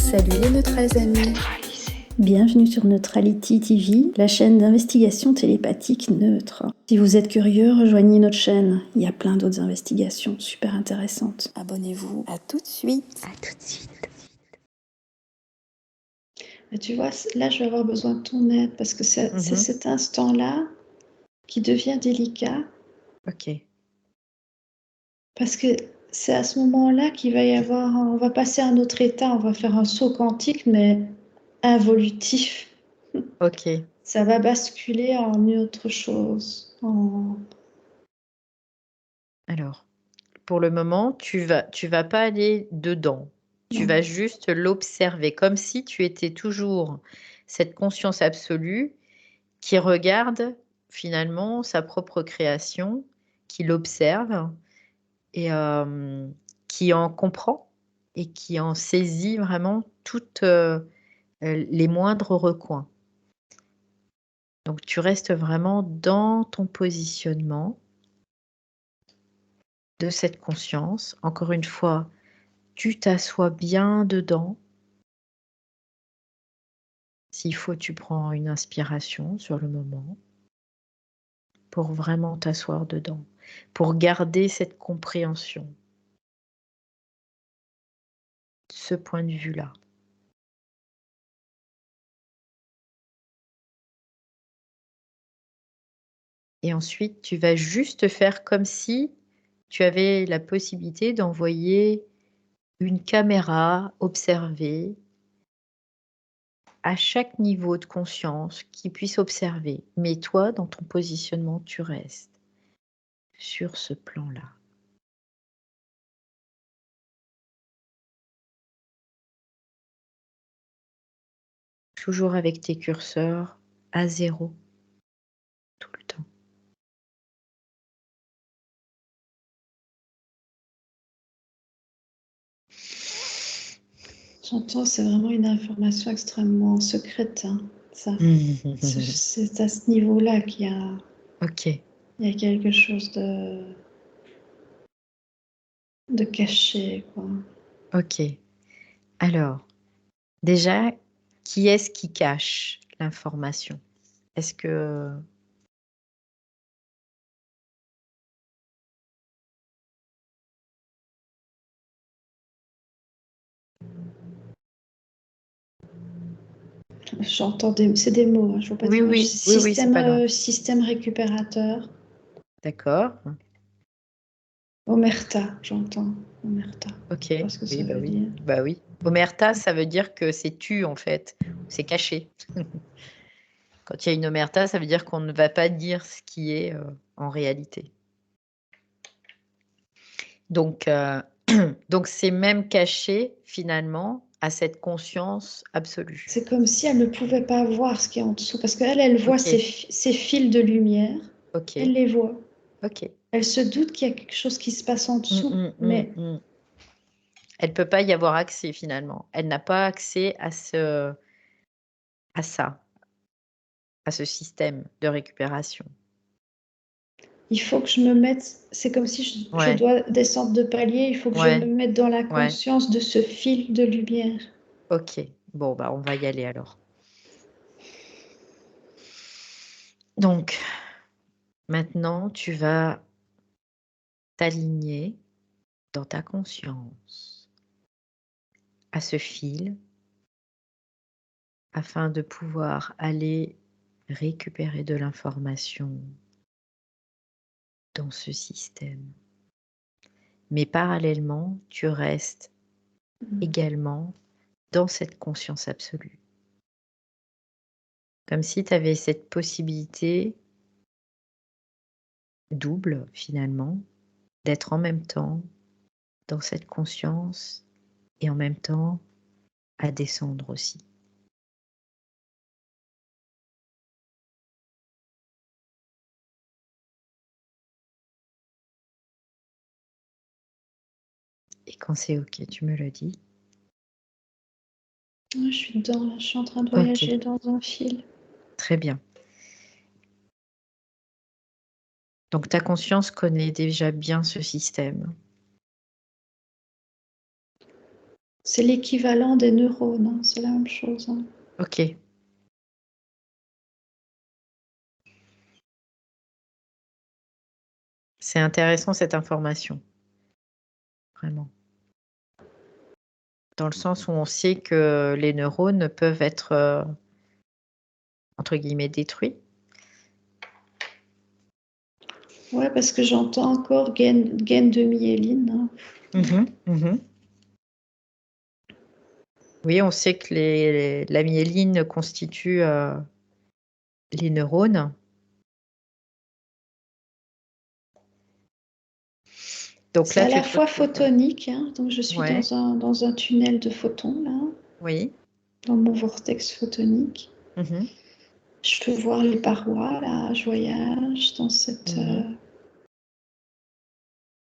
Salut les neutrales amis. Bienvenue sur Neutrality TV, la chaîne d'investigation télépathique neutre. Si vous êtes curieux, rejoignez notre chaîne. Il y a plein d'autres investigations super intéressantes. Abonnez-vous. À tout de suite. Mais tu vois, là, je vais avoir besoin de ton aide parce que c'est cet instant-là qui devient délicat. Ok. Parce que c'est à ce moment-là qu'il va y avoir, on va passer à un autre état, on va faire un saut quantique, mais involutif. Ok. Ça va basculer en autre chose. Alors, pour le moment, tu vas pas aller dedans. Tu Non. vas juste l'observer, comme si tu étais toujours cette conscience absolue qui regarde finalement sa propre création, qui l'observe et qui en comprend et qui en saisit vraiment toutes les moindres recoins. Donc, tu restes vraiment dans ton positionnement de cette conscience. Encore une fois, tu t'assois bien dedans. S'il faut, tu prends une inspiration sur le moment pour vraiment t'asseoir dedans, pour garder cette compréhension, ce point de vue-là. Et ensuite, tu vas juste faire comme si tu avais la possibilité d'envoyer une caméra observer à chaque niveau de conscience qui puisse observer. Mais toi, dans ton positionnement, tu restes sur ce plan-là. Toujours avec tes curseurs à 0, tout le temps. J'entends, c'est vraiment une information extrêmement secrète, hein, ça. C'est à ce niveau-là qu'il y a, Ok. il y a quelque chose de caché, quoi. Ok. Alors, déjà, qui est-ce qui cache l'information? Est-ce que... J'entends c'est des mots, hein, je vois pas Oui, dire. oui, c'est pas grave. Système récupérateur. D'accord. Omerta, j'entends. Omerta. Ok. Je sais pas ce que ça veut dire. Bah oui. Omerta, ça veut dire que c'est tu, en fait. C'est caché. Quand il y a une omerta, ça veut dire qu'on ne va pas dire ce qui est en réalité. Donc, donc c'est même caché, finalement, à cette conscience absolue. C'est comme si elle ne pouvait pas voir ce qui est en dessous, parce qu'elle, elle voit Ok. ces fils de lumière. Ok. Elle les voit. Ok. Elle se doute qu'il y a quelque chose qui se passe en dessous, mais Elle peut pas y avoir accès, finalement. Elle n'a pas accès à ça, à ce système de récupération. il faut que je me mette, c'est comme si je Ouais. dois descendre de palier, il faut que je Ouais. me mette dans la Ouais. conscience de ce fil de lumière. Ok. Bon, bah, on va y aller alors. Donc, maintenant, tu vas t'aligner dans ta conscience à ce fil afin de pouvoir aller récupérer de l'information dans ce système. Mais parallèlement, tu restes également dans cette conscience absolue. Comme si tu avais cette possibilité double, finalement, d'être en même temps dans cette conscience et en même temps à descendre aussi. Et quand c'est ok, tu me le dis. Je suis dedans, là, je suis en train de voyager dans un fil. Très bien. Donc ta conscience connaît déjà bien ce système. C'est l'équivalent des neurones, hein, c'est la même chose. Hein. Ok. C'est intéressant cette information, vraiment. Dans le sens où on sait que les neurones peuvent être, entre guillemets, détruits. Ouais, parce que j'entends encore gaine de myéline. Hein. Mhm, mhm. Oui, on sait que la myéline constitue les neurones. Donc C'est là, à tu la te fois retrouves. photonique, hein, donc je suis Ouais, dans un tunnel de photons, là, oui. dans mon vortex photonique. Mhm, Je peux voir les parois, là, je voyage mhm.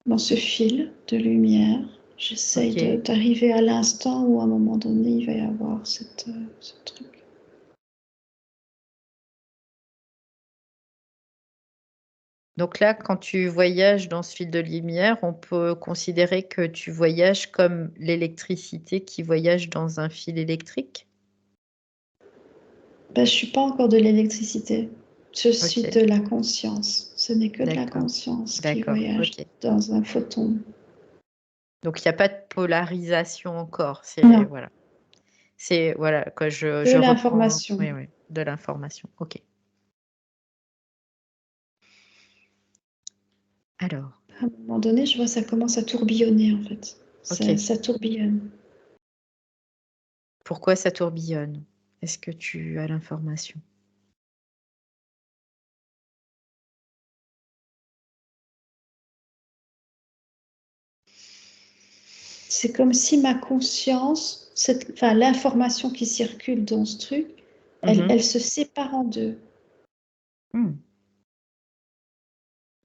dans ce fil de lumière. J'essaye Ok. d'arriver à l'instant où, à un moment donné, il va y avoir ce truc. Donc là, quand tu voyages dans ce fil de lumière, on peut considérer que tu voyages comme l'électricité qui voyage dans un fil électrique? Ben, je ne suis pas encore de l'électricité. Je suis Ok, de la conscience. Ce n'est que de la d'accord, conscience qui d'accord, voyage ok. dans un photon. Donc il n'y a pas de polarisation encore. Non, Voilà. C'est voilà que de je reprends. l'information. Oui, oui, de l'information. Ok. Alors, À un moment donné, je vois ça commence à tourbillonner, en fait. ok. Ça tourbillonne. Pourquoi ça tourbillonne? Est-ce que tu as l'information? C'est comme si ma conscience, enfin, l'information qui circule dans ce truc, Mhm. elle se sépare en deux. Hmm,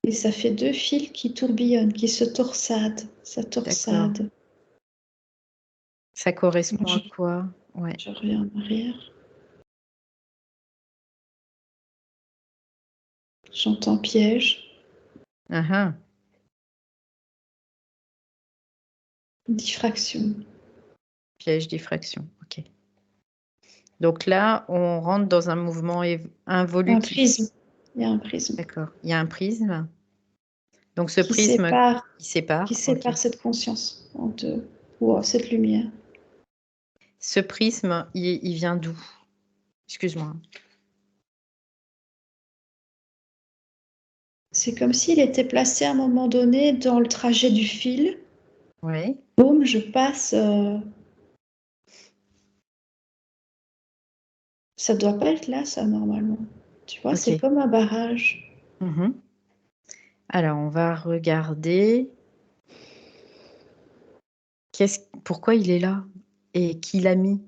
Et ça fait deux fils qui tourbillonnent, qui se torsadent. Ça d'accord. torsade. Ça Moi, correspond à quoi? Ouais. je reviens en arrière. J'entends piège, Ah ah. diffraction. Piège diffraction. Ok. Donc là, on rentre dans un mouvement Un involutif. prisme. Il y a un prisme D'accord. Il y a un prisme. Donc ce qui prisme sépare, qui sépare. Ok. cette conscience en deux, ou cette lumière. Ce prisme, il vient d'où? Excuse-moi. C'est comme s'il était placé à un moment donné dans le trajet du fil. Oui. Boum, je passe. Ça doit pas être là, ça, normalement. Tu vois, c'est Ok. comme un barrage. Mhm. Alors, on va regarder. Pourquoi il est là? Et qui l'a mis?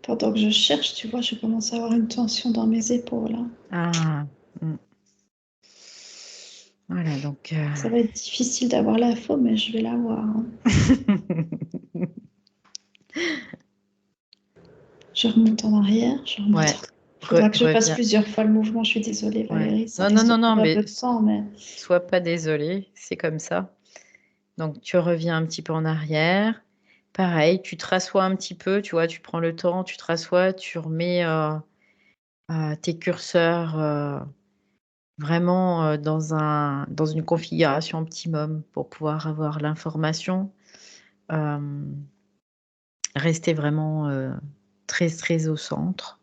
Pendant que je cherche, tu vois, je commence à avoir une tension dans mes épaules. Hein. Ah. Hmm. Voilà, donc. Ça va être difficile d'avoir l'info, mais je vais l'avoir. Hein. Je remonte en arrière, je remonte Ouais. en... Il faudra que je fasse Reviens. plusieurs fois le mouvement. Je suis désolée, Ouais. Valérie. Ça Non, non, risque de non, non, prendre un mais peu de temps, mais sois pas désolée, c'est comme ça. Donc, tu reviens un petit peu en arrière. Pareil, tu te rassois un petit peu, tu vois, tu prends le temps, tu te rassois, tu remets tes curseurs vraiment dans une configuration optimum pour pouvoir avoir l'information. Euh, Rester vraiment très, très au centre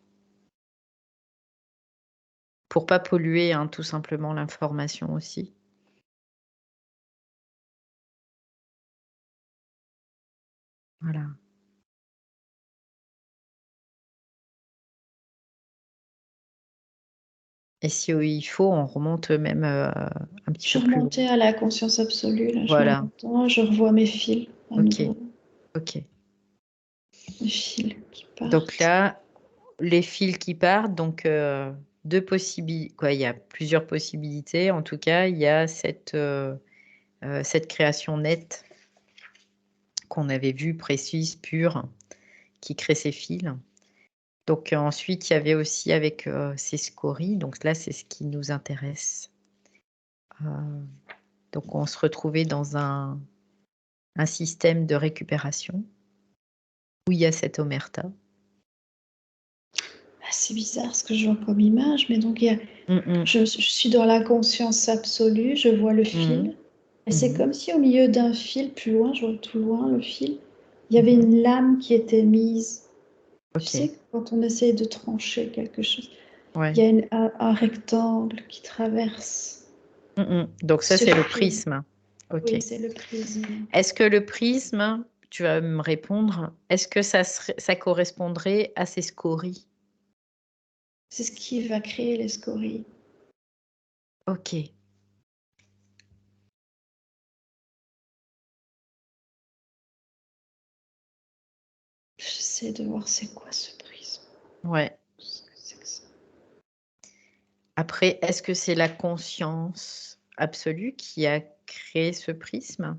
pour pas polluer, hein, tout simplement l'information aussi. Voilà. Et si il faut, on remonte même un petit je peu suis plus loin. remontée à la conscience absolue. Là, je Voilà. m'entends, je revois mes fils à Ok. nouveau. Ok. Les fils qui Donc partent. là, les fils qui partent, donc 2 possibilités, quoi, il y a plusieurs possibilités. En tout cas, il y a cette création nette qu'on avait vue, précise, pure, qui crée ces fils. Donc ensuite, il y avait aussi avec, ces scories, donc là, c'est ce qui nous intéresse. Donc on se retrouvait dans un système de récupération où il y a cette omerta. Ah, c'est bizarre ce que je vois comme image, mais donc Mmh. je suis dans la conscience absolue, je vois le Mmh. fil, et c'est Mmh. comme si au milieu d'un fil, plus loin, je vois tout loin le fil, il y avait une lame qui était mise. Tu OK. sais, quand on essaye de trancher quelque chose, il y Ouais. a un rectangle qui traverse Donc ça, ce c'est le fil. prisme. OK. Oui, c'est le prisme. Est-ce que le prisme, tu vas me répondre, est-ce que ça correspondrait à ces scories? C'est ce qui va créer les scories. OK. J'essaie de voir c'est quoi ce prisme. Ouais. Qu'est-ce que c'est que ça? Après, est-ce que c'est la conscience absolue qui a créé ce prisme?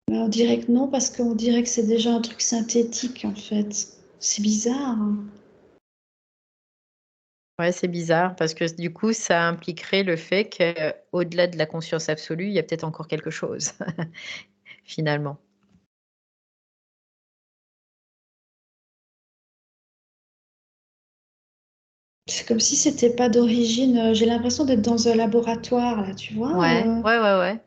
On dirait que non, parce qu'on dirait que c'est déjà un truc synthétique en fait. C'est bizarre, hein. Ouais, c'est bizarre parce que du coup, ça impliquerait le fait qu'au-delà de la conscience absolue, il y a peut-être encore quelque chose, finalement. C'est comme si c'était pas d'origine. J'ai l'impression d'être dans un laboratoire là, tu vois. Ouais, ouais.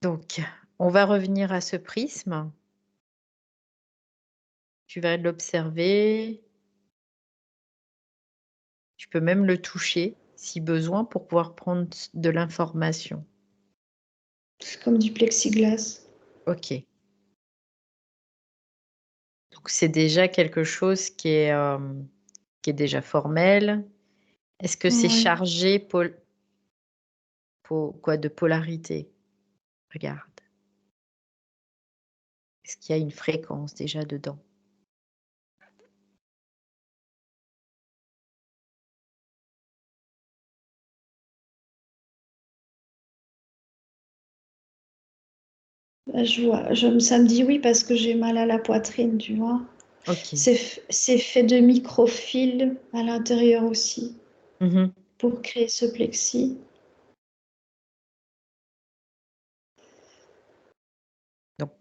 Donc, on va revenir à ce prisme. Tu vas l'observer. Tu peux même le toucher, si besoin, pour pouvoir prendre de l'information. C'est comme du plexiglas. OK. Donc c'est déjà quelque chose qui est déjà formel. Est-ce que c'est Ouais. chargé de polarité? Regarde. Est-ce qu'il y a une fréquence déjà dedans? Bah, ça me dit oui parce que j'ai mal à la poitrine, tu vois. OK. C'est fait de microfils à l'intérieur aussi Mmh. pour créer ce plexi. Donc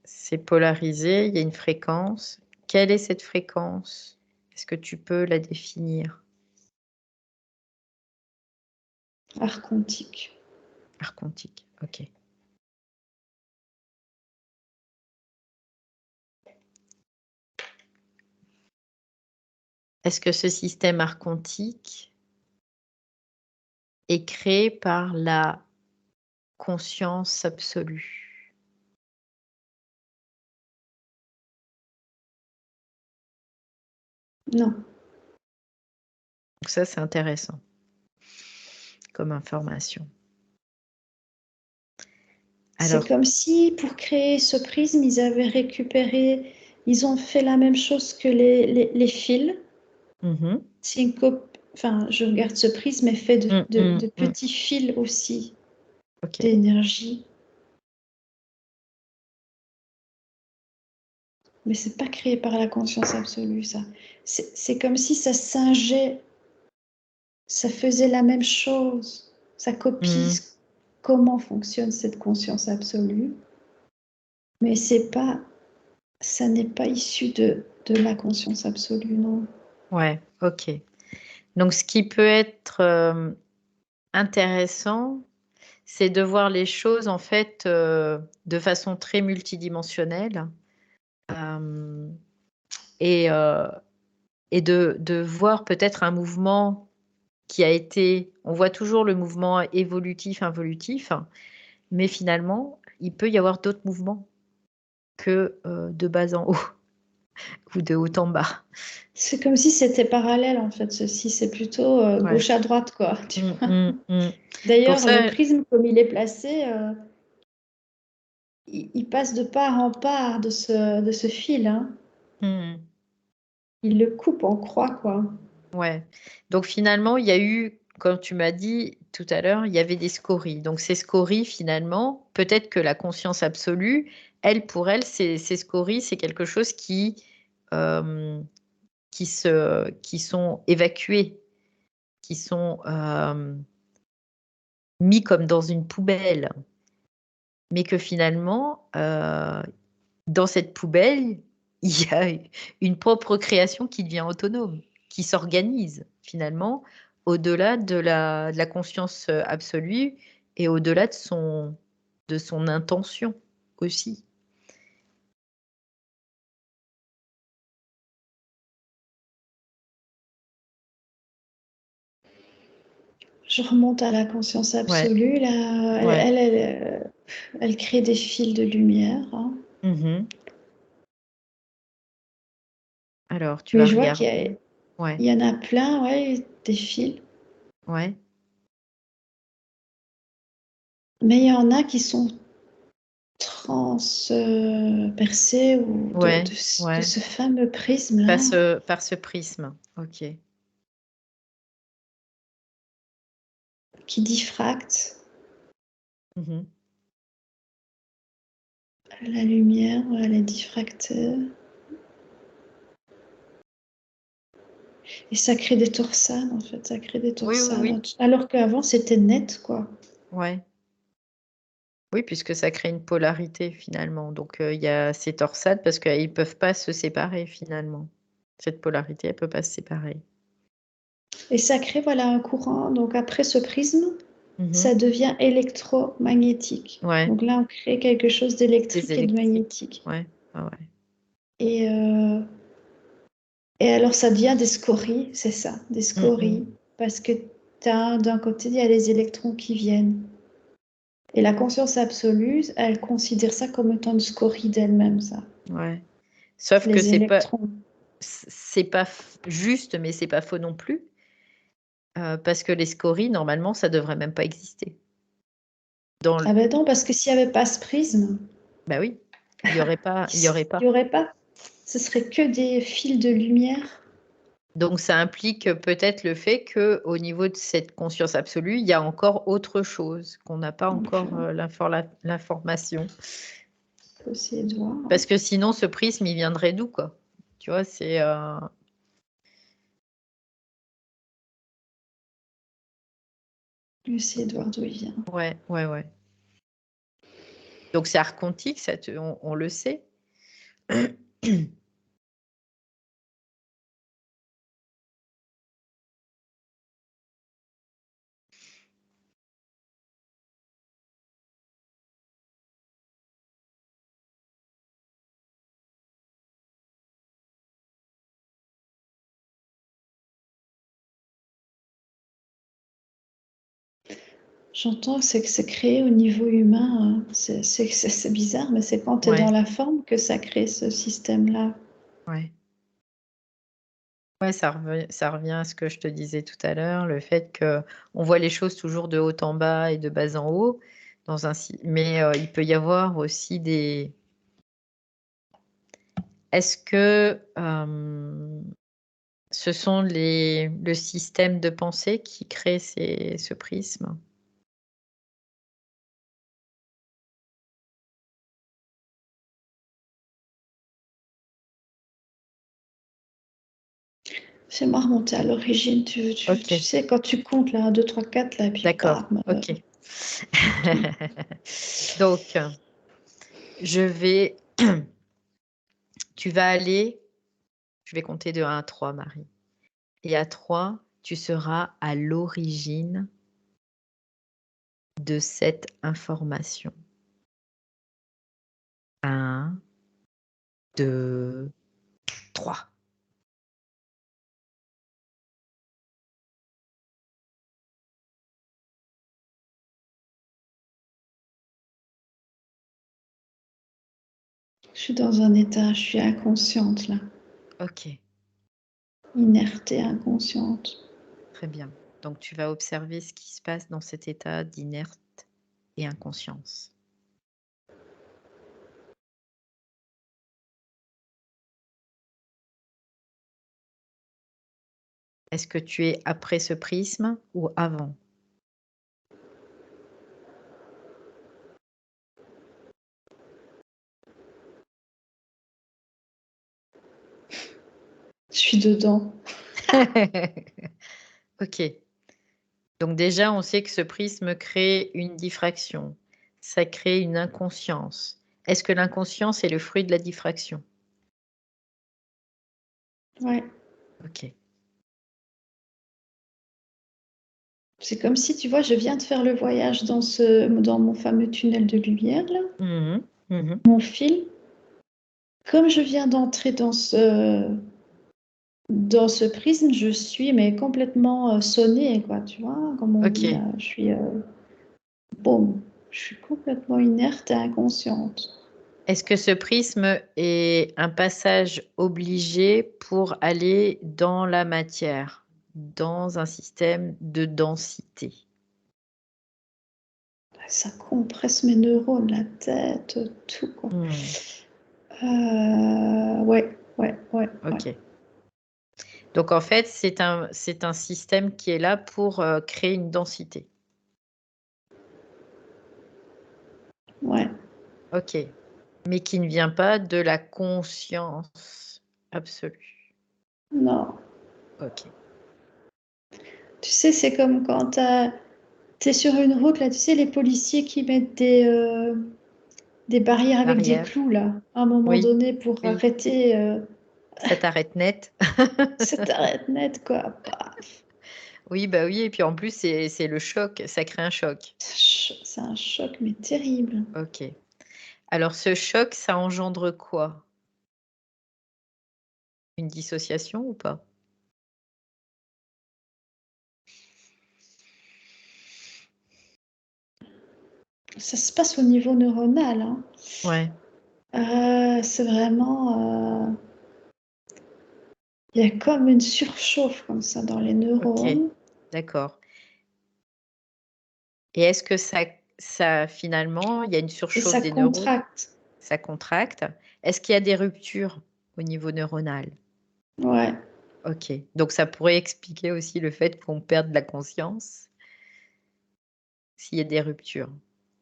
c'est polarisé, il y a une fréquence. Quelle est cette fréquence? Est-ce que tu peux la définir? Archontique. Archontique, OK. Est-ce que ce système archontique est créé par la conscience absolue? Non. Donc ça, c'est intéressant comme information. C'est Alors comme si pour créer ce prisme, ils ont fait la même chose que les fils. mmh C'est une enfin, je regarde ce prisme est fait de mh. petits fils aussi OK. d'énergie. Mais c'est pas créé par la conscience absolue, ça. C'est comme si ça singeait, ça faisait la même chose, ça copie Mmh. comment fonctionne cette conscience absolue, mais ça n'est pas issu de la conscience absolue, non. Ouais, OK. Donc ce qui peut être, intéressant, c'est de voir les choses en fait, de façon très multidimensionnelle, hem et heu et de voir peut-être un mouvement qui a été on voit toujours le mouvement évolutif, involutif, mais finalement, il peut y avoir d'autres mouvements que, de bas en haut ou de haut en bas. C'est comme si c'était parallèle, en fait, ceci, c'est plutôt, Ouais. gauche à droite, quoi, tu vois? Mmh. Pour D'ailleurs, le ça prisme, comme il est placé, il passe de part en part de ce fil, hein. Mmh. Il le coupe en croix, quoi. Ouais. Donc finalement, il y a eu, comme tu m'as dit tout à l'heure, il y avait des scories. Donc ces scories, finalement, peut-être que la conscience absolue, elle, pour elle, ces scories, c'est quelque chose hem, qui sont évacués, qui sont, mis comme dans une poubelle. Mais que finalement, dans cette poubelle, il y a une propre création qui devient autonome, qui s'organise finalement au-delà de la conscience, absolue et au-delà de son intention aussi. Je remonte à la conscience Ouais, absolue, là, ouais. elle crée des fils de lumière, hein. Mmh. Alors tu Mais vas je vois qu'il y a regarder. Ouais, il y en a plein, ouais, des fils. ouais, Mais il y en a qui sont percés ou ouais, de ouais. ce fameux Par prisme-là, ce prisme. OK. qui diffracte Mmh. la lumière, voilà, elle est diffractée. Et ça crée des torsades, en fait, ça crée des Oui, oui, oui. torsades. Alors qu'avant, c'était net, quoi. Ouais. Oui, puisque ça crée une polarité finalement. Donc, il y a ces torsades parce qu'ils peuvent pas se séparer finalement. Cette polarité, elle peut pas se séparer. Et ça crée, voilà, un courant. Donc après ce prisme, Mmh. ça devient électromagnétique. Ouais, Donc là, on crée quelque chose des d'électrique et de électriques. magnétique. Ouais, ouais, ouais. Et, euh, et alors, ça devient des scories, c'est ça, des Mmh mh. scories. Parce que d'un côté, il y a les électrons qui viennent. Et la conscience absolue, elle considère ça comme étant une scorie d'elle-même, ça. Ouais. Sauf que Les électrons. c'est pas juste, mais c'est pas faux non plus, parce que les scories, normalement, ça devrait même pas exister. Dans l Ah ben non, parce que s'il n'y avait pas ce prisme, Bah oui, il y aurait il pas. n'y aurait pas. Ce serait que des fils de lumière. Donc ça implique peut-être le fait qu'au niveau de cette conscience absolue, il y a encore autre chose, qu'on n'a pas Donc, encore, l'information. faut essayer de voir. Parce que sinon ce prisme, il viendrait d'où, quoi? Tu vois? Essayer de voir d'où il vient. Ouais, ouais, ouais. Donc c'est archontique, ça on le sait. J'entends que c'est créé au niveau humain. C'est bizarre, mais c'est quand tu es dans Ouais, la forme que ça crée ce système-là. ouais. Ouais, ça revient à ce que je te disais tout à l'heure, le fait qu'on voit les choses toujours de haut en bas et de bas en haut mais il peut y avoir aussi des. Est-ce que, ce sont le système de pensée qui crée ce prisme? Fais-moi remonter à l'origine. Tu OK, sais, quand tu comptes là, 1, 2, 3, 4, là, et puis d'accord, bam, OK. tout. Donc, je vais tu vas aller je vais compter de 1 à 3, Marie, et à 3, tu seras à l'origine de cette information. 1, 2, 3. Je suis dans un état, je suis inconsciente là. OK, Inerte et inconsciente. très bien. Donc tu vas observer ce qui se passe dans cet état d'inerte et inconscience. Est-ce que tu es après ce prisme ou avant? Je suis dedans. OK. Donc déjà, on sait que ce prisme crée une diffraction. Ça crée une inconscience. Est-ce que l'inconscience est le fruit de la diffraction? Ouais. OK. C'est comme si, tu vois, je viens de faire le voyage dans mon fameux tunnel de lumière, là, Mmh mh. Mmh. mon fil. Comme je viens d'entrer dans ce prisme, je suis mais complètement sonnée, quoi, tu vois, comme on dit, OK. je suis boum, je suis complètement inerte et inconsciente. Est-ce que ce prisme est un passage obligé pour aller dans la matière, dans un système de densité? Ça compresse mes neurones, la tête, tout, quoi. Mmh. Ouais, ouais, ouais, ouais. OK. Donc en fait, c'est un système qui est là pour, créer une densité. Ouais, OK. Mais qui ne vient pas de la conscience absolue. non. OK. Tu sais, c'est comme quand tu sur une route, là, tu sais, les policiers qui mettent des barrières avec des Barrière. clous, là, à un moment Oui, donné pour oui. arrêter, Ça t'arrête net. ça t'arrête net, quoi. Paf. Oui, bah, oui et puis en plus c'est le choc, ça crée un choc. C'est un choc, mais terrible. OK. Alors ce choc, ça engendre quoi? Une dissociation ou pas? Ça se passe au niveau neuronal, hein. Ouais, C'est vraiment, il y a comme une surchauffe comme ça dans les OK, neurones d'accord et est-ce que ça finalement, il y a une et surchauffe ça des neurones, contracte. ça contracte? Est-ce qu'il y a des ruptures au niveau neuronal? Ouais, OK, donc ça pourrait expliquer aussi le fait qu'on perde la conscience, s'il y a des ruptures.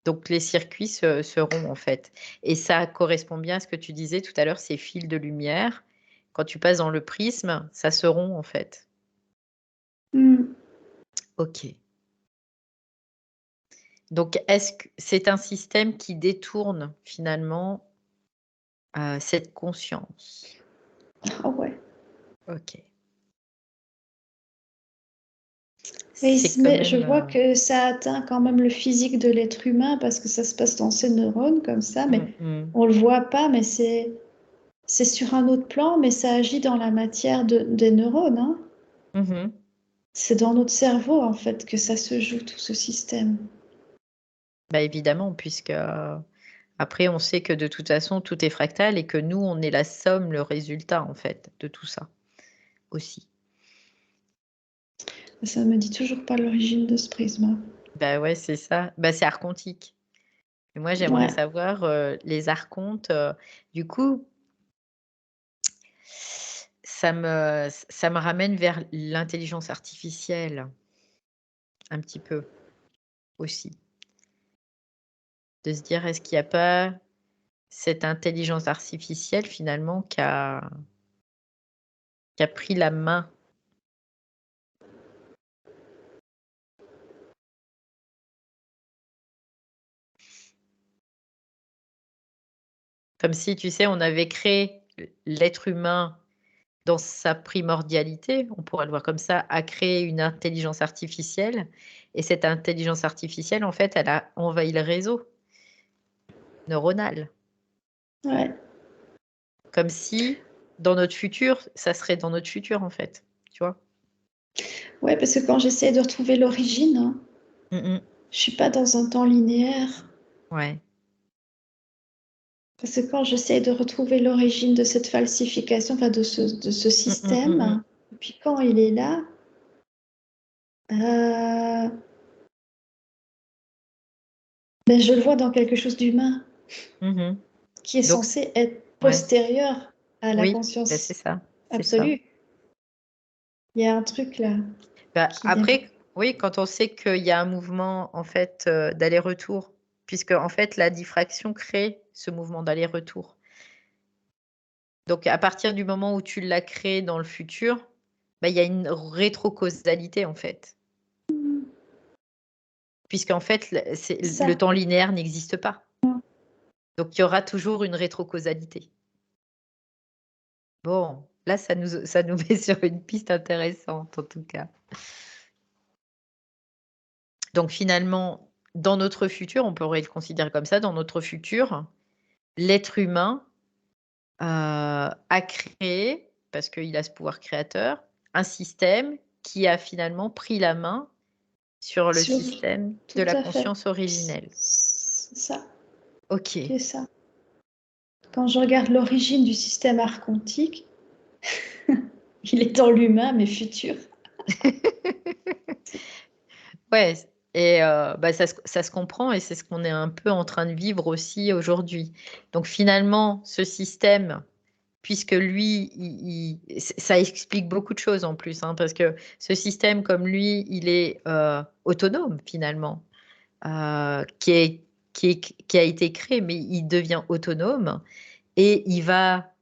Donc les circuits se rompent en fait et ça correspond bien à ce que tu disais tout à l'heure, ces fils de lumière, quand tu passes dans le prisme, ça se rompt en fait. mmh, OK. Donc est-ce que c'est un système qui détourne finalement, cette conscience? ah ouais. OK. C'est quand Mais je même, vois que ça atteint quand même le physique de l'être humain parce que ça se passe dans ses neurones comme ça, mais mmh mh. on le voit pas, mais c'est sur un autre plan, mais ça agit dans la matière des neurones, hein. Mmh. C'est dans notre cerveau, en fait, que ça se joue, tout ce système. Bah, évidemment puisque, après on sait que de toute façon tout est fractal et que nous on est la somme, le résultat en fait de tout ça, aussi. Ça me dit toujours pas l'origine de ce prisme, hein. Bah, ouais, c'est ça. Bah, c'est archontique et moi j'aimerais Ouais. savoir, les archontes, du coup, ça me ramène vers l'intelligence artificielle, un petit peu, aussi. De se dire: «Est-ce qu'il y a pas cette intelligence artificielle finalement qui a pris la main?» Comme si, tu sais, on avait créé l'être humain dans sa primordialité, on pourrait le voir comme ça, a créé une intelligence artificielle et cette intelligence artificielle, en fait, elle a envahi le réseau neuronal. Ouais. Comme si, dans notre futur, ça serait dans notre futur, en fait, tu vois? Ouais, parce que quand j'essaie de retrouver l'origine, hein, Mmh mh. je suis pas dans un temps linéaire. Ouais. Parce que quand j'essaie de retrouver l'origine de cette falsification, enfin de ce Mmh mh, mmh mh. système, et puis quand il est là, heu, ben, je le vois dans quelque chose d'humain, Mmh. qui est Donc c censé être ouais, postérieur à la oui, bah, c'est conscience ça, c'est ça. absolue. Il y a un truc là Bah, qui n'est pas. après, oui, quand on sait qu'il y a un mouvement en fait d'aller-retour, puisque en fait la diffraction crée ce mouvement d'aller-retour. Donc à partir du moment où tu l'as créé dans le futur, bah, il y a une rétrocausalité en fait. Puisqu'en fait, le Ça. temps linéaire n'existe pas. Donc il y aura toujours une rétrocausalité. Bon, là, ça nous met sur une piste intéressante en tout cas. Donc finalement, dans notre futur, on pourrait le considérer comme ça, dans notre futur, l'être humain a créé, parce qu'il a ce pouvoir créateur, un système qui a finalement pris la main sur le Sur système de tout la à fait. conscience originelle. C'est ça, OK. c'est ça. Quand je regarde l'origine du système archontique, il est dans l'humain, mais futur. Ouais, et bah, ça se comprend et c'est ce qu'on est un peu en train de vivre aussi aujourd'hui. Donc finalement, ce système, puisque lui, ça explique beaucoup de choses en plus, hein, parce que ce système, comme lui, il est autonome finalement, qui a été créé, mais il devient autonome et il va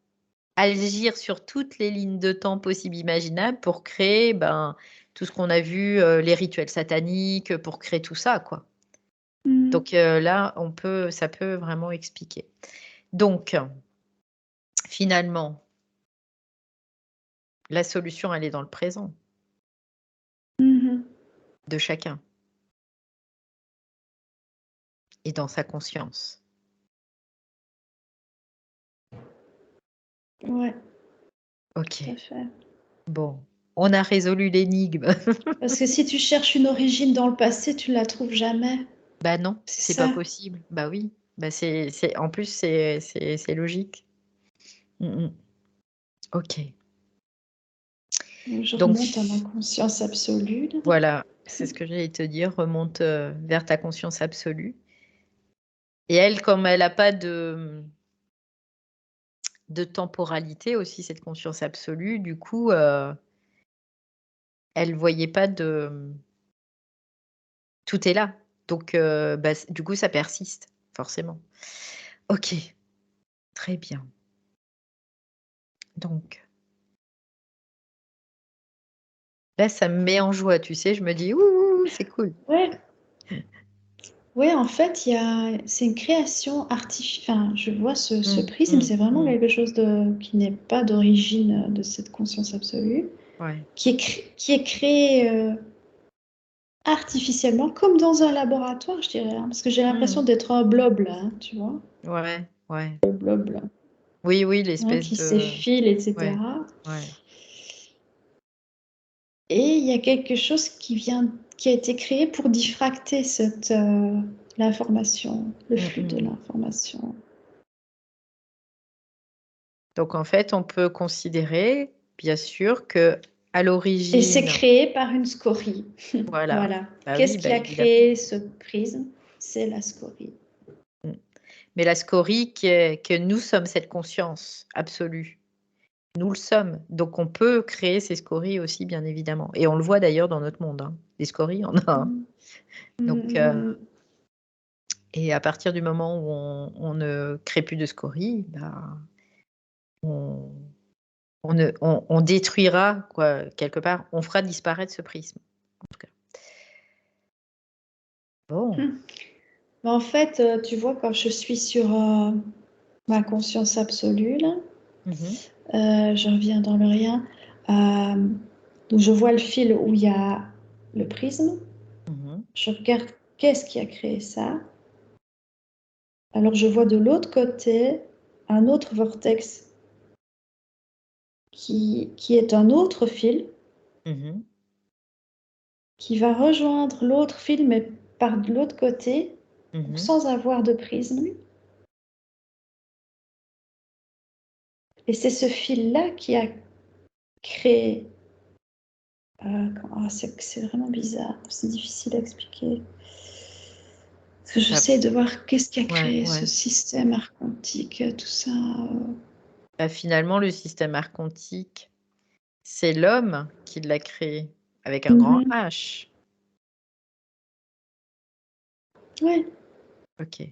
agir sur toutes les lignes de temps possibles imaginables pour créer tout ce qu'on a vu, les rituels sataniques, pour créer tout ça, quoi. Donc là, ça peut vraiment expliquer. Donc, finalement, la solution, elle est dans le présent Mhm. de chacun et dans sa conscience. Ouais, OK. tout à fait. Bon, on a résolu l'énigme. Parce que si tu cherches une origine dans le passé, tu ne la trouves jamais. Bah non, C'est c'est pas ça. possible. Bah oui, bah en plus, c'est logique. Mmh mh. OK. Donc, je Donc remonte à ma conscience absolue. Là. voilà, c'est ce que j'allais te dire, remonte, vers ta conscience absolue. Et elle, comme elle a pas de temporalité aussi, cette conscience absolue, du coup, elle voyait pas tout est là. Donc, bah, du coup, ça persiste, forcément. OK, très bien. Donc, là, ça me met en joie, tu sais? Je me dis: «Ouh, c'est cool». Ouais. Ouais, en fait, c'est une création artificielle. Enfin, je vois ce prisme, c'est vraiment quelque chose qui n'est pas d'origine de cette conscience absolue, Ouais. qui est créé artificiellement, comme dans un laboratoire, je dirais, hein, parce que j'ai l'impression Mmh. d'être un blob là, hein, tu vois, Ouais, ouais. le blob là, Oui, oui, hein, l'espèce qui de s'effile, ouais, etc. ouais. Et il y a quelque chose qui a été créé pour diffracter l'information, le flux de Mmh. l'information. Donc en fait, on peut considérer, bien sûr, qu'à Et c'est l'origine créé par une scorie. voilà. Voilà. Bah Qu'est-ce oui, qui bah a évidemment. créé ce prisme? C'est la scorie. Mmh. Mais la scorie qui est que nous sommes cette conscience absolue. Nous le sommes. Donc on peut créer ces scories aussi, bien évidemment. Et on le voit d'ailleurs dans notre monde, hein. Des scories, on a, hein. Mm. Mm, Donc, mm, mm. et à partir du moment où on ne crée plus de scories, bah, on on détruira quoi, quelque part, on fera disparaître ce prisme, en tout cas. Bon. Mm. Mais en fait, tu vois, quand je suis sur ma conscience absolue, là, Mmh. je reviens dans le rien. euh, donc je vois le fil où il y a le prisme. Mmh. Je regarde qu'est-ce qui a créé ça. Alors je vois de l'autre côté un autre vortex qui est un autre fil Mmh. qui va rejoindre l'autre fil, mais par de l'autre côté, donc Mmh. sans avoir de prisme. Et c'est ce fil-là qui a créé. C'est vraiment bizarre, c'est difficile à expliquer. Parce que Ça j'essaie de voir qu'est-ce qui a ouais, créé ce ouais. système archontique, tout ça. Bah, finalement, le système archontique, C'est l'homme qui l'a créé, avec un grand H. Ouais. OK.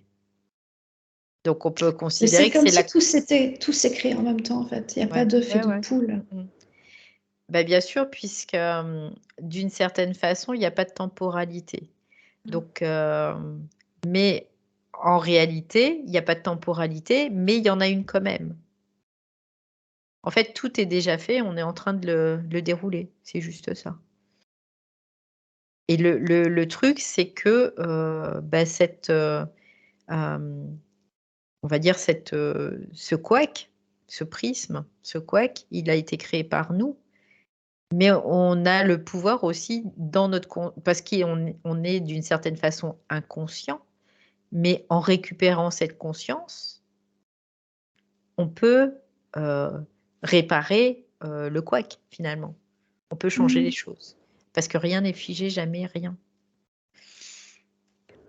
Donc on peut Mais considérer c'est que comme c'est la si tout s'est créé en même temps, en fait. Il n'y a pas ouais, d'œuf et ouais, de ouais. poule. Bah, bien sûr, puisque, d'une certaine façon, il y a pas de temporalité. Donc, mais en réalité, il y a pas de temporalité, mais il y en a une quand même. En fait, tout est déjà fait, on est en train de le dérouler, c'est juste ça. Et le truc, c'est que, bah, hem, on va dire ce couac, ce prisme, ce couac, il a été créé par nous, mais on a le pouvoir aussi dans notre parce qu'on est d'une certaine façon inconscient, mais en récupérant cette conscience, on peut, réparer, le couac finalement. On peut changer les Mmh. choses. Parce que rien n'est figé, jamais rien.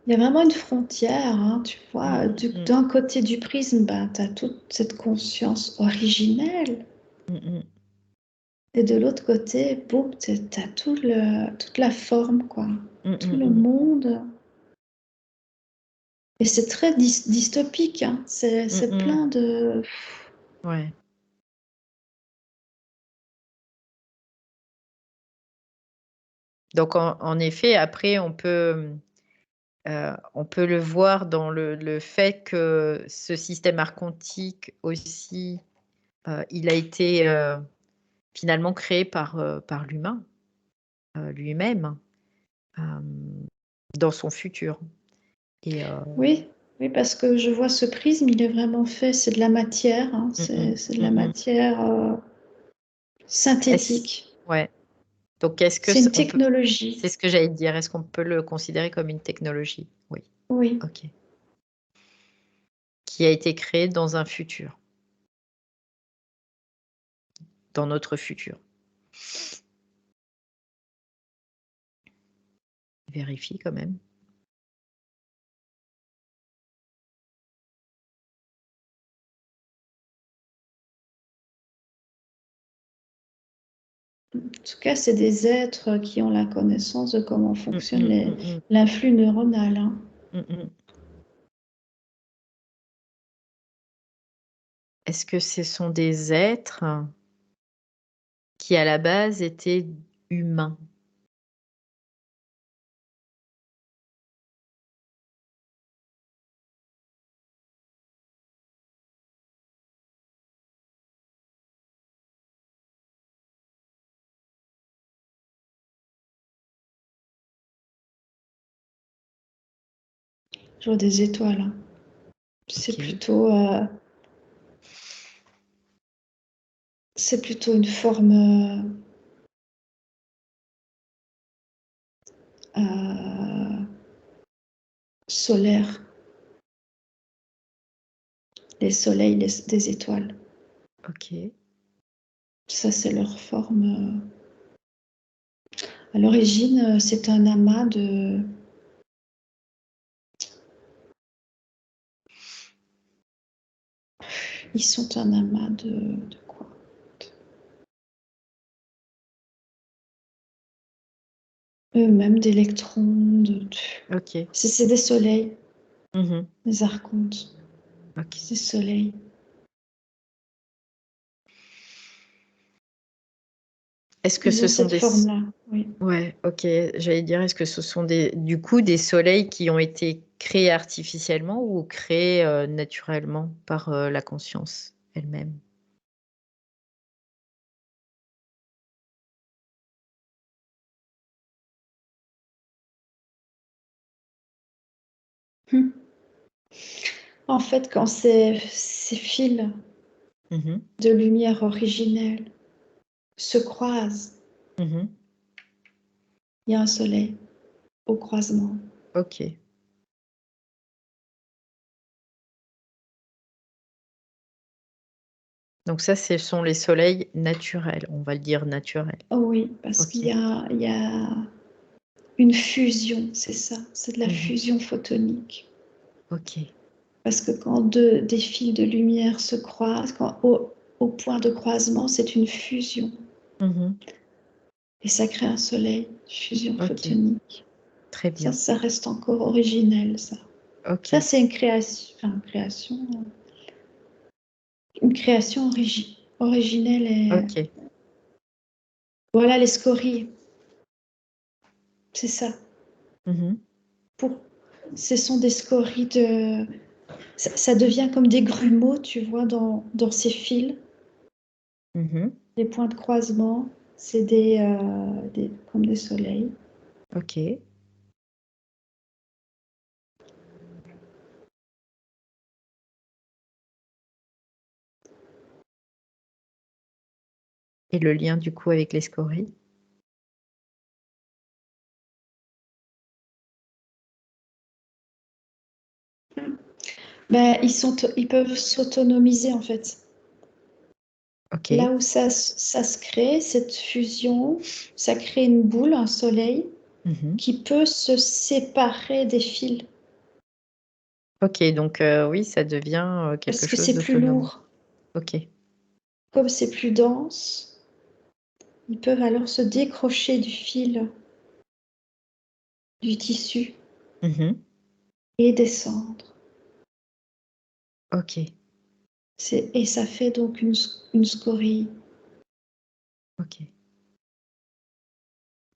Il y a vraiment une frontière, hein, tu Mmh, vois. mmh, mmh. D'un côté du prisme, ben, tu as toute cette conscience originelle. Mmh mh. Et de l'autre côté, boum, tu as toute la forme, quoi. Mmh Tout mh, le mmh. monde. Et c'est très dystopique, hein. Mmh C'est mh. plein de... Ouais. Donc en effet, après on peut le voir dans le fait que ce système archontique aussi, il a été, finalement créé par l'humain, lui-même, hem, dans son futur et Oui, oui, parce que je vois ce prisme, il est vraiment fait, c'est de la matière, hein, mmh mh. c'est de la Mmh mh. matière Est-ce synthétique. ouais, donc est-ce que C'est une on peut technologie. c'est ce que j'allais te dire, est-ce qu'on peut le considérer comme une technologie? Oui, Oui. OK. Qui a été créée dans un futur, dans notre futur. Vérifie quand même. En tout cas, c'est des êtres qui ont la connaissance de comment Mmh fonctionne mh, mmh mh. l'influx neuronal, hein. Mmh mh. Est-ce que ce sont des êtres qui, à la base, étaient humains? Je vois des étoiles, hein. OK. C'est plutôt une forme solaire, les soleils des étoiles. OK. Ça, c'est leur forme. À l'origine, c'est un amas de... Ils sont un amas de quoi? Eux-mêmes d'électrons, OK. c'est des soleils, Mmh mh. des archontes, OK. des soleils. Est-ce que Ils ce ont sont cette des forme-là, oui. ouais, OK, j'allais dire, est-ce que ce sont du coup, des soleils qui ont été créés artificiellement ou créés, naturellement par, la conscience elle-même? Mmh. En fait, quand ces fils Mmh mh. de lumière originelle se croisent, Mmh mh. il y a un soleil au croisement. OK. Donc ça, ce sont les soleils naturels, on va le dire naturels. Oh oui, parce OK. qu'il y a une fusion, c'est ça, c'est de la Mmh mh. fusion photonique. OK. Parce que quand des fils de lumière se croisent, au point de croisement, c'est une fusion. Mmh. et ça crée un soleil, fusion OK, photonique. très Ça, bien. ça reste encore originel, ça. Ça, OK, c'est une création originelle et OK. voilà les scories, c'est ça. Mmh. Pour, ce sont des scories ça devient comme des grumeaux, tu vois, dans ces fils, Mmh. les points de croisement, c'est comme des soleils. OK. Et le lien du coup avec les scories? Ben, ils peuvent s'autonomiser en fait. OK. Là où ça se crée, cette fusion, ça crée une boule, un soleil, Mmh. qui peut se séparer des fils OK, donc oui, ça devient, quelque parce que chose c'est plus d'autonome. lourd. OK. Comme c'est plus dense, ils peuvent alors se décrocher du fil, du tissu Mmh. et descendre. OK, Et ça fait donc une scorie, OK.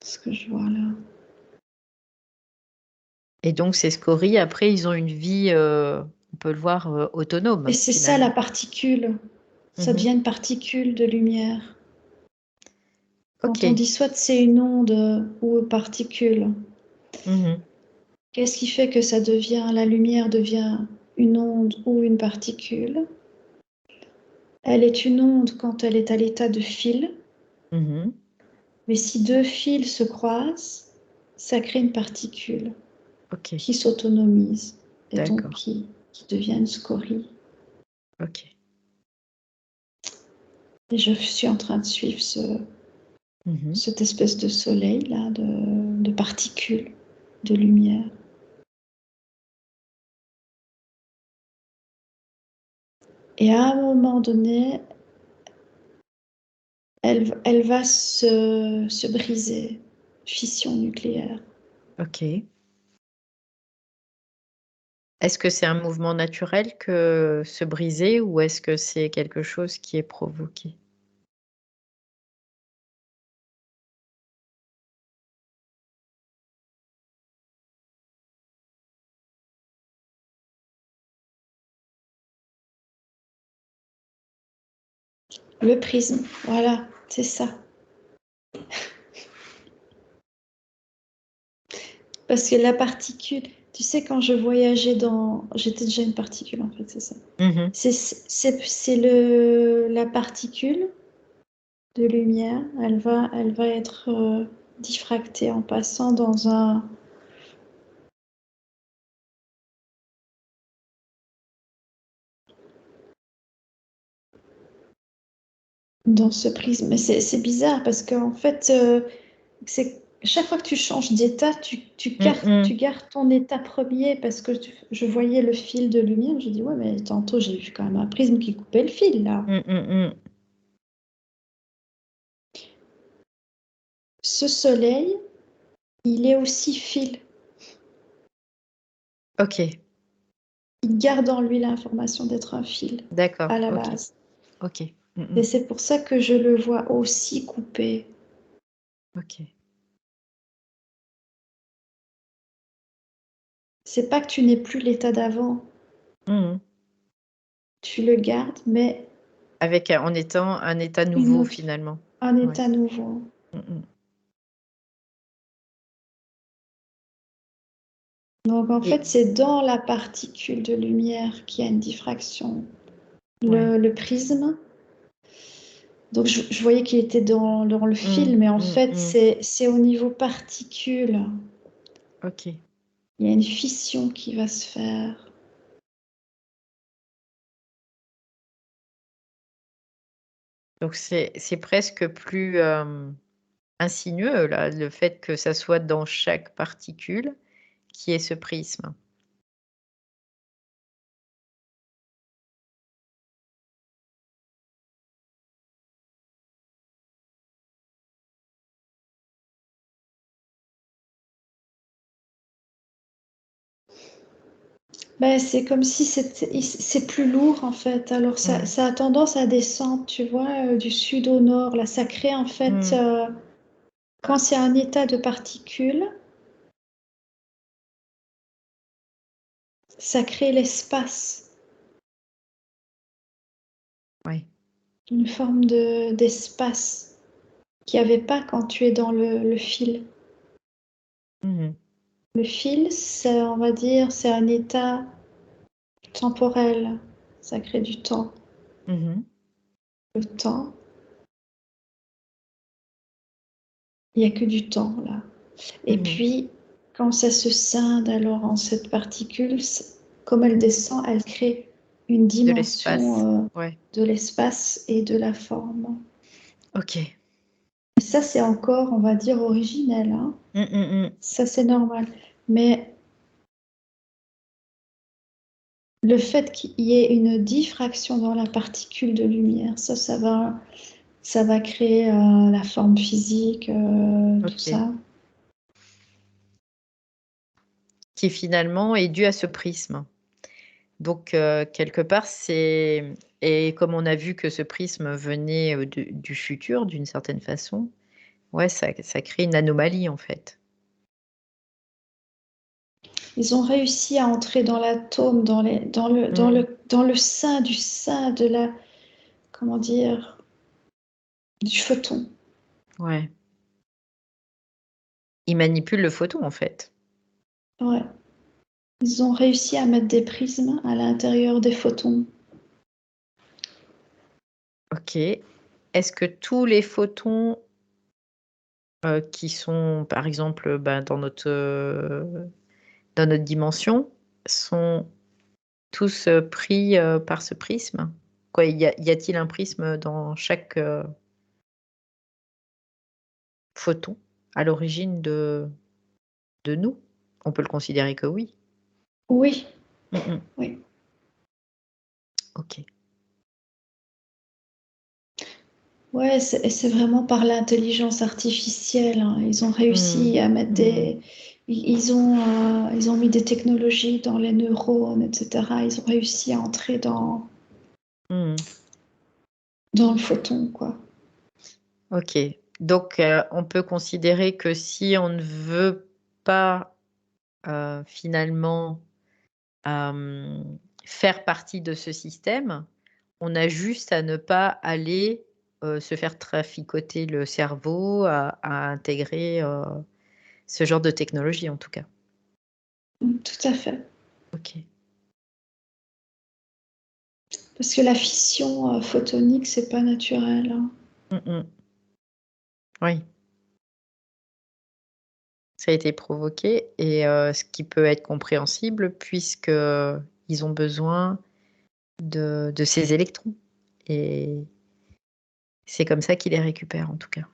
ce que je vois là. Et donc ces scories après ils ont une vie, on peut le voir, Et autonome c'est ça la finalement? particule. Ça Mmh. devient une particule de lumière. Quand on OK. dit soit c'est une onde ou une particule, Mmh. qu'est-ce qui fait que la lumière devient une onde ou une particule? Elle est une onde quand elle est à l'état de fil, Mmh. mais si deux fils se croisent, ça crée une particule OK, qui s'autonomise et donc d'accord. qui devient une scorie. OK. Et je suis en train de suivre Mmh. cette espèce de soleil là, de particules de lumière. Et à un moment donné, elle va se briser, fission nucléaire. OK. Est-ce que c'est un mouvement naturel que se briser ou est-ce que c'est quelque chose qui est provoqué? Le prisme, voilà, c'est ça. Parce que la particule, tu sais, quand je voyageais j'étais déjà une particule en fait, c'est ça. Mmh. C'est la particule de lumière, elle va être diffractée en passant dans ce prisme. Mais c'est bizarre parce qu'en fait, chaque fois que tu changes d'état, Mmh mh. tu gardes ton état premier parce que je voyais le fil de lumière. J'ai dit, ouais, mais tantôt j'ai vu quand même un prisme qui coupait le fil là. Mmh, mmh mh. Ce soleil, il est aussi fil. OK, Il garde en lui l'information d'être un fil d'accord, à la OK, base. OK. Mmh Et mh. c'est pour ça que je le vois aussi coupé. OK. C'est pas que tu n'es plus l'état d'avant, Mmh mh. tu le gardes, mais Avec, en étant un état une nouveau autre, finalement? un Ouais. état nouveau. Mmh mh. Donc en Et fait, c'est dans la particule de lumière qu'il y a une diffraction. ouais. Le prisme, donc je voyais qu'il était dans le Mmh. fil, mais en Mmh fait, mh. c'est au niveau particule. OK. Il y a une fission qui va se faire. Donc c'est presque plus, insinueux là, le fait que ça soit dans chaque particule qui est ce prisme. Ben, c'est comme si c'est plus lourd en fait. Alors Mm. ça a tendance à descendre, tu vois, du sud au nord. Là, ça crée en fait, Mm. quand c'est un état de particules, ça crée l'espace, Ouais. une forme d'espace qu'il n'y avait pas quand tu es dans le fil. Mhm. Le fil, c'est, on va dire, c'est un état temporel. Ça crée du temps. Mhm. Le temps, il n'y a que du temps là. Et Mhm. puis, quand ça se scinde alors en cette particule, comme elle descend, elle crée une De l'espace. dimension Ouais. de l'espace et de la forme. Ok. Et ça, c'est encore, on va dire, originel, hein. Mm, mm, mm. Ça, c'est normal. Mais le fait qu'il y ait une diffraction dans la particule de lumière, ça va créer la forme physique, tout Ok. ça. Qui finalement est dû à ce prisme. Donc, quelque part, c'est et comme on a vu que ce prisme venait, du futur d'une certaine façon, ouais, ça crée une anomalie, en fait. Ils ont réussi à entrer dans l'atome, Mmh. dans le sein de la, comment dire, du photon. Ouais. Ils manipulent le photon, en fait. Ouais. Ils ont réussi à mettre des prismes à l'intérieur des photons. OK. Est-ce que tous les photons, qui sont, par exemple, ben, dans notre dimension, sont tous, pris, par ce prisme? Quoi, y a-t-il un prisme dans chaque, photon à l'origine de nous? On peut le considérer que oui. Oui, Mmh mh. oui. OK. Ouais, c'est vraiment par l'intelligence artificielle, hein. Ils ont Mmh. réussi à mettre Mmh. ils ont mis des technologies dans les neurones, etc. Ils ont réussi à entrer Mmh. dans le photon, quoi. OK. Donc, on peut considérer que si on ne veut pas, finalement, faire partie de ce système, on a juste à ne pas aller, se faire traficoter le cerveau, à intégrer, ce genre de technologie, en tout cas. Tout à fait. OK. Parce que la fission photonique, c'est pas naturel, hein. Mmh mh. Oui. Ça a été provoqué et ce qui peut être compréhensible puisque ils ont besoin de ces électrons et c'est comme ça qu'ils les récupèrent, en tout cas.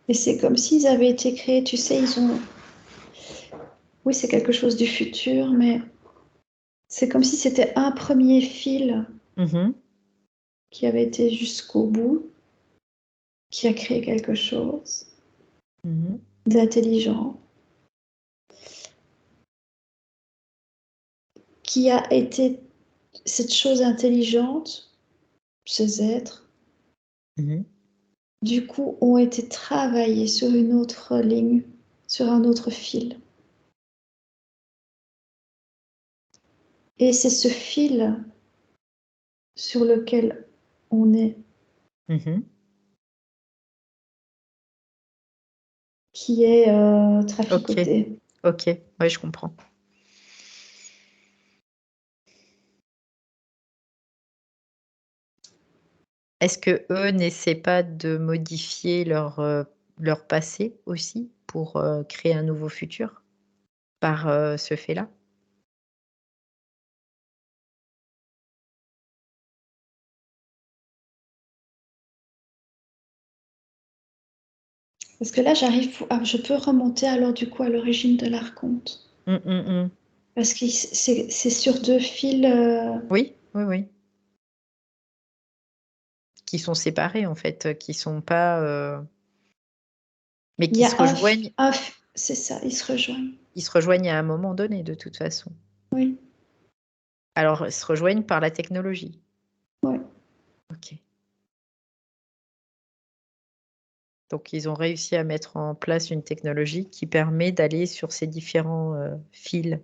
Et c'est comme s'ils avaient été créés, tu sais, ils ont. Oui, c'est quelque chose du futur, mais c'est comme si c'était un premier fil Mmh mh. qui avait été jusqu'au bout, qui a créé quelque chose Mmh mh. d'intelligent, qui a été cette chose intelligente, ces êtres, Mmh mh. du coup, ont été travaillés sur une autre ligne, sur un autre fil. Et c'est ce fil sur lequel on est, Mmh mh. qui est OK. traficoté. OK. Ouais, je comprends. Est-ce qu'eux n'essaient pas de modifier leur passé aussi pour, créer un nouveau futur par, ce fait-là? Parce que là, je peux remonter alors du coup à l'origine de l'archonte. Mmh, mmh mh. Parce que c'est sur deux fils. Oui, oui, oui. Qui sont séparés en fait, qui sont pas, mais Il qui y se a rejoignent. c'est ça, ils se rejoignent. Ils se rejoignent à un moment donné, de toute façon. Oui, Alors, ils se rejoignent par la technologie. oui. OK. Donc ils ont réussi à mettre en place une technologie qui permet d'aller sur ces différents, fils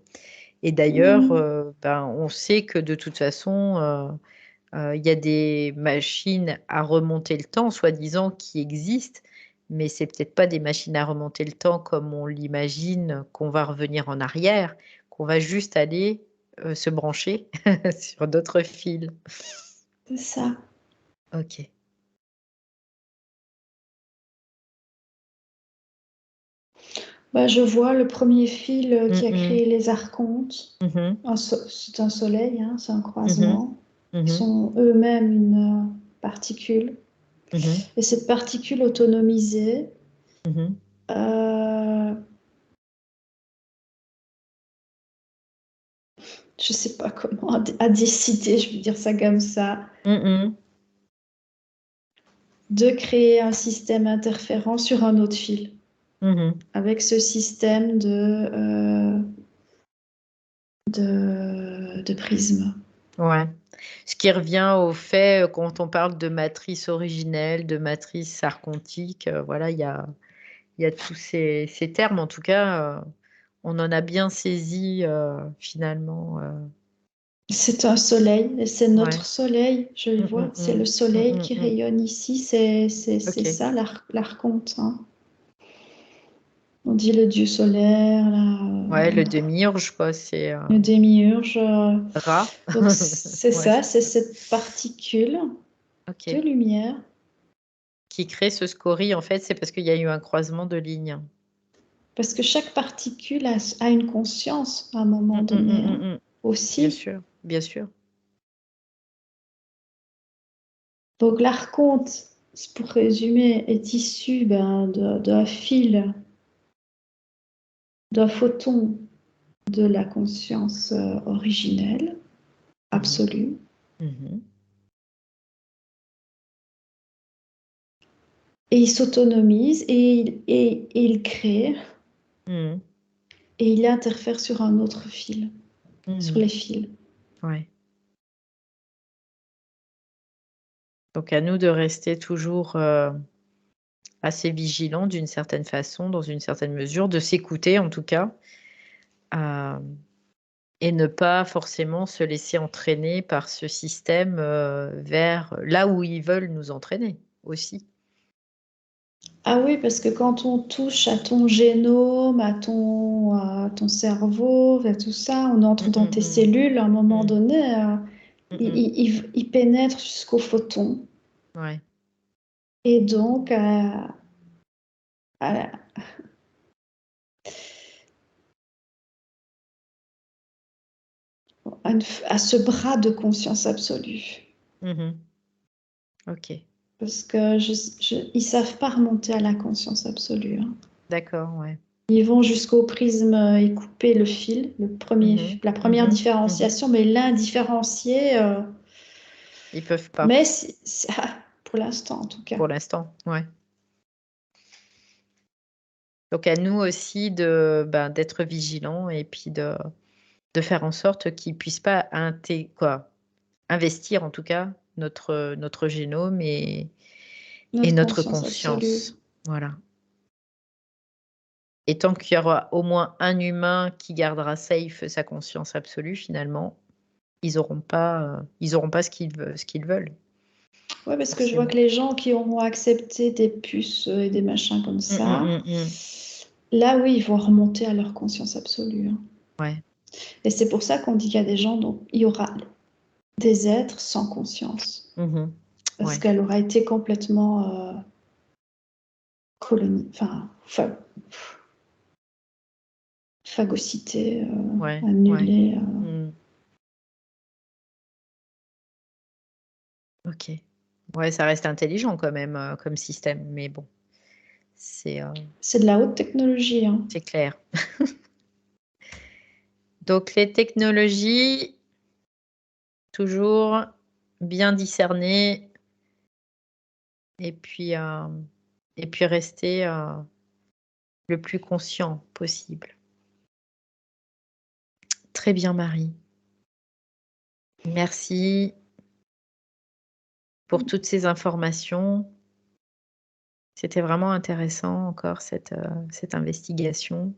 et d'ailleurs, Mhm. ben, on sait que de toute façon, il y a des machines à remonter le temps soi-disant qui existent, mais c'est peut-être pas des machines à remonter le temps comme on l'imagine, qu'on va revenir en arrière, qu'on va juste aller, se brancher sur d'autres fils. C'est ça. OK. Bah, je vois le premier fil qui a Mmh mh. créé les archontes. Mmh mh. C'est un soleil, hein, c'est un Mmh mh. croisement. Ils Mmh mh. sont eux-mêmes une particule. Mmh mh. Et cette particule autonomisée, Mmh mh. euh, je sais pas comment, a décidé, je vais dire ça comme ça, Mmh mh. de créer un système interférent sur un autre fil, Mmh mh. avec ce système de prisme. Ouais. Ce qui revient au fait, quand on parle de matrice originelle, de matrice archontique, voilà, il y a tous ces termes. En tout cas, on en a bien saisi, finalement, C'est un soleil, et c'est ouais. notre soleil, je le Mmh vois, mh c'est le mh. Mmh soleil mh qui mh. rayonne ici, c'est OK. ça l'archonte, hein. On dit le dieu solaire, Ouais, le démiurge quoi, c'est, le démiurge. Ra. Donc c'est Ouais, ça, c'est c'est ça. cette particule de OK. lumière. Qui crée ce scorie, en fait, c'est parce qu'il y a eu un croisement de lignes. Parce que chaque particule a une conscience à un moment Mmh mh donné, mh hein, mmh mh. Bien aussi. sûr, bien sûr. Donc l'archonte, pour résumer, est issu d'un fil, d'un photon de la conscience originelle, Mmh mh. absolue. Mmh mh. Et il s'autonomise et il crée Mmh mh. et il interfère sur un autre fil, Mmh sur mh. les fils. Ouais. Donc à nous de rester toujours, assez vigilants d'une certaine façon, dans une certaine mesure, de s'écouter en tout cas, hem et ne pas forcément se laisser entraîner par ce système, vers là où ils veulent nous entraîner aussi. Ah oui, parce que quand on touche à ton génome, à ton cerveau, à tout ça, on entre Mmh dans mh tes mh. cellules, à un moment Mmh. donné, Mmh mh. il pénètre jusqu'au photon. Ouais. Et donc, à, à ce bras de conscience absolue. Mmh mh. OK. Parce que ils savent pas remonter à la conscience absolue, hein. D'accord, ouais. Ils vont jusqu'au prisme et couper le fil, Mmh mh. la Mmh première mh. Mmh mh. différenciation, mais l'indifférencier, Ils peuvent pas, mais pour l'instant en tout cas. pour l'instant, ouais. Donc à nous aussi de, ben, d'être vigilants et puis de faire en sorte qu'ils puissent pas investir en tout cas notre génome et Notre notre conscience absolue. conscience. Voilà. Et tant qu'il y aura au moins un humain qui gardera safe sa conscience absolue, finalement, ils auront pas ce qu'ils veulent, Ouais, parce que je vois forcément. que les gens qui auront accepté des puces et des machins comme Mmh mh, ça, mmh mh. là oui, ils vont remonter à leur conscience absolue, hein. Ouais. Et c'est pour ça qu'on dit qu'il y a des gens dont il y aura des êtres sans conscience, Mmh mh. parce Ouais, qu'elle aura été complètement enfin, phagocytée, ouais, ouais. annulée. Mmh. OK. Ouais, ça reste intelligent quand même, comme système, mais bon, c'est, C'est de la haute technologie, hein. c'est clair. Donc les technologies, toujours bien discerner et puis, rester, le plus conscient possible. Très bien, Marie. Merci pour toutes ces informations. C'était vraiment intéressant encore cette investigation.